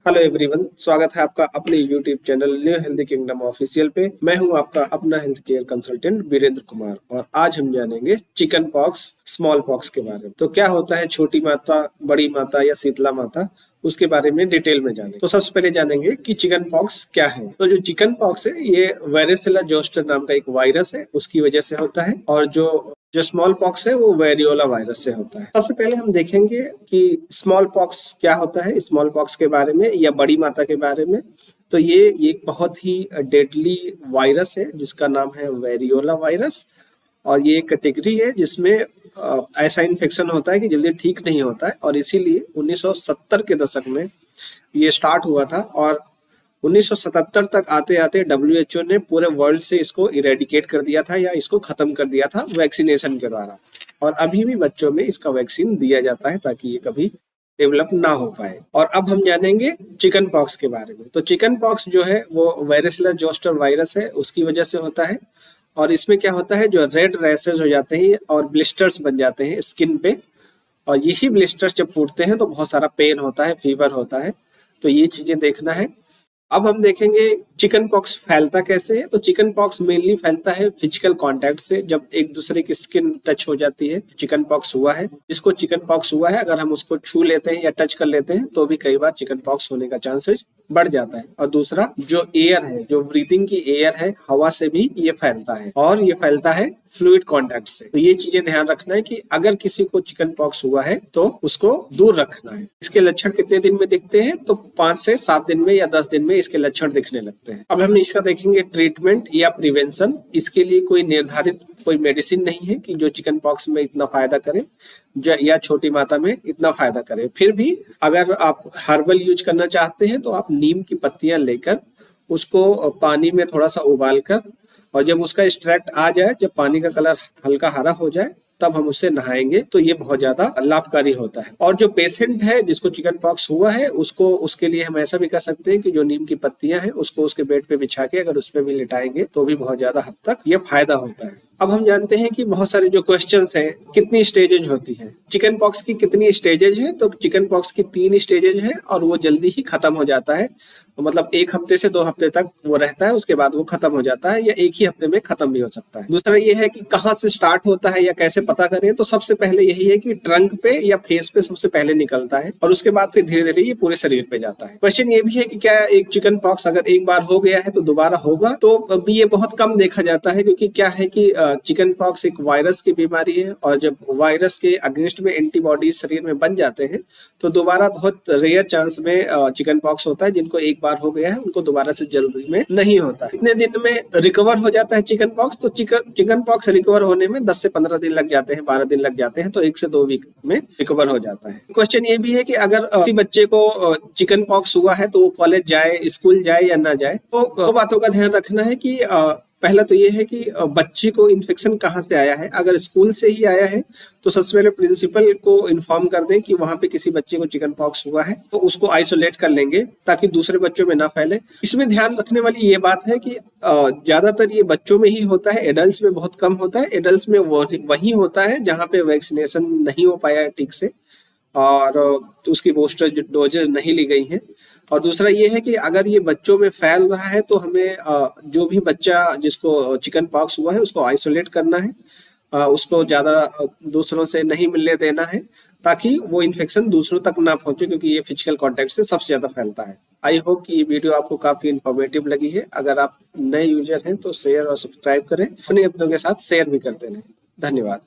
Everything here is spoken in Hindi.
हेलो एवरीवन, स्वागत है आपका अपने YouTube channel new healthy kingdom official पे। मैं हूं आपका अपना health care consultant Virendra Kumar और आज हम जानेंगे चिकन पॉक्स, स्मॉल पॉक्स के बारे में। तो क्या होता है छोटी माता, बड़ी माता या शीतला माता, उसके बारे में डिटेल में जाने। तो सबसे पहले जानेंगे कि चिकन पॉक्स क्या है। तो जो चिकन पॉक्स है ये वायरेसिला जोस्टर नाम का एक वायरस है, उसकी वजह से होता है। और जो स्मॉल पॉक्स है वो वेरियोला वायरस से होता है। सबसे पहले हम देखेंगे कि स्मॉल पॉक्स क्या होता है, स्मॉल पॉक्स के बारे में या बड़ी माता के बारे में। तो ये एक बहुत ही डेडली वायरस है जिसका नाम है वेरियोला वायरस। और ये एक कैटेगरी है जिसमें ऐसा इन्फेक्शन होता है कि जल्दी ठीक नहीं होता है, और इसीलिए 1970 के दशक में ये स्टार्ट हुआ था। और 1977 तक आते आते WHO ने पूरे वर्ल्ड से इसको इरेडिकेट कर दिया था या इसको खत्म कर दिया था वैक्सीनेशन के द्वारा। और अभी भी बच्चों में इसका वैक्सीन दिया जाता है ताकि ये कभी डेवलप ना हो पाए। और अब हम जानेंगे चिकन पॉक्स के बारे में। तो चिकन पॉक्स जो है वो वायरसिला जोस्टर वायरस है, उसकी वजह से होता है। और इसमें क्या होता है, जो रेड रैशेज हो जाते हैं और ब्लिस्टर्स बन जाते हैं स्किन पे। और यही ब्लिस्टर्स जब फूटते हैं तो बहुत सारा पेन होता है, फीवर होता है। तो ये चीजें देखना है। अब हम देखेंगे चिकन पॉक्स फैलता कैसे है। तो चिकन पॉक्स मेनली फैलता है फिजिकल कांटेक्ट से, जब एक दूसरे की स्किन टच हो जाती है। चिकन पॉक्स हुआ है, जिसको चिकन पॉक्स हुआ है, अगर हम उसको छू लेते हैं या टच कर लेते हैं तो भी कई बार चिकन पॉक्स होने का चांसेस बढ़ जाता है। और दूसरा जो एयर है, जो ब्रीथिंग की एयर है, हवा से भी ये फैलता है। और ये फैलता है फ्लूइड कांटेक्ट से। तो ये चीजें ध्यान रखना है कि अगर किसी को चिकन पॉक्स हुआ है तो उसको दूर रखना है। इसके लक्षण कितने दिन में दिखते हैं, तो 5 से 7 दिन में या 10 दिन में इसके लक्षण दिखने लगते हैं। अब हम इसका देखेंगे ट्रीटमेंट या प्रिवेंशन। इसके लिए कोई निर्धारित कोई मेडिसिन नहीं है कि जो चिकन पॉक्स में इतना फायदा करे या छोटी मात्रा में इतना फायदा करे। फिर भी अगर आप हर्बल यूज करना चाहते हैं तो आप नीम की पत्तियां लेकर उसको पानी में थोड़ा सा उबाल कर, और जब उसका एक्सट्रैक्ट आ जाए, जब पानी का कलर हल्का हरा हो जाए, तब हम उससे नहाएंगे तो ये बहुत ज्यादा लाभकारी होता है। और जो पेशेंट है जिसको चिकन पॉक्स हुआ है उसको, उसके लिए हम ऐसा भी कर सकते हैं कि जो नीम की पत्तियां हैं उसको उसके बेड पे बिछा के अगर उस पे भी लिटाएंगे तो भी बहुत ज्यादा हद तक ये फायदा होता है। अब हम जानते हैं कि बहुत सारे जो क्वेश्चंस हैं, कितनी स्टेजेज होती हैं चिकन पॉक्स की, कितनी स्टेजेज हैं। तो चिकन पॉक्स की 3 स्टेजेज हैं और वो जल्दी ही खत्म हो जाता है। मतलब 1 हफ्ते से 2 हफ्ते तक वो रहता है, उसके बाद वो खत्म हो जाता है, या 1 ही हफ्ते में खत्म भी हो सकता है। दूसरा ये है कि कहाँ से स्टार्ट होता है या कैसे पता करें। तो सबसे पहले यही है कि ट्रंक पे या फेस पे सबसे पहले निकलता है और उसके बाद फिर धीरे धीरे ये पूरे शरीर पे जाता है। क्वेश्चन ये भी है कि क्या एक चिकन पॉक्स अगर एक बार हो गया है तो दोबारा होगा, तो अभी ये बहुत कम देखा जाता है। क्योंकि क्या है कि चिकन पॉक्स एक वायरस की बीमारी है, और जब वायरस के अगेंस्ट में एंटीबॉडीज शरीर में बन जाते हैं तो दोबारा बहुत रेयर चांस में चिकन पॉक्स होता है। जिनको एक बार हो गया है उनको दोबारा से जल्दी में नहीं होता है। इतने दिन में रिकवर हो जाता है चिकन पॉक्स। तो चिकन पॉक्स रिकवर होने में 10 से 15 दिन लग जाते हैं, 12 दिन लग जाते हैं। तो 1 से 2 वीक में रिकवर हो जाता है। क्वेश्चन ये भी है कि अगर किसी बच्चे को चिकन पॉक्स हुआ है तो वो कॉलेज जाए, स्कूल जाए या ना जाए। तो दो बातों का ध्यान रखना है कि पहला तो ये है कि बच्चे को इन्फेक्शन कहाँ से आया है। अगर स्कूल से ही आया है तो सबसे पहले प्रिंसिपल को इन्फॉर्म कर दें कि वहां पे किसी बच्चे को चिकन पॉक्स हुआ है, तो उसको आइसोलेट कर लेंगे ताकि दूसरे बच्चों में ना फैले। इसमें ध्यान रखने वाली ये बात है कि ज्यादातर ये बच्चों में ही होता है, एडल्ट्स में बहुत कम होता है। एडल्ट्स में वही होता है जहाँ पे वैक्सीनेशन नहीं हो पाया है ठीक से और उसकी बूस्टर डोजेज नहीं ली गई हैं। और दूसरा ये है कि अगर ये बच्चों में फैल रहा है तो हमें जो भी बच्चा जिसको चिकन पॉक्स हुआ है उसको आइसोलेट करना है, उसको ज़्यादा दूसरों से नहीं मिलने देना है ताकि वो इन्फेक्शन दूसरों तक ना पहुंचे, क्योंकि ये फिजिकल कांटेक्ट से सबसे ज़्यादा फैलता है। आई होप कि ये वीडियो आपको काफ़ी इन्फॉर्मेटिव लगी है। अगर आप नए यूजर हैं तो शेयर और सब्सक्राइब करें, अपने अपनों के साथ शेयर भी करते रहें। धन्यवाद।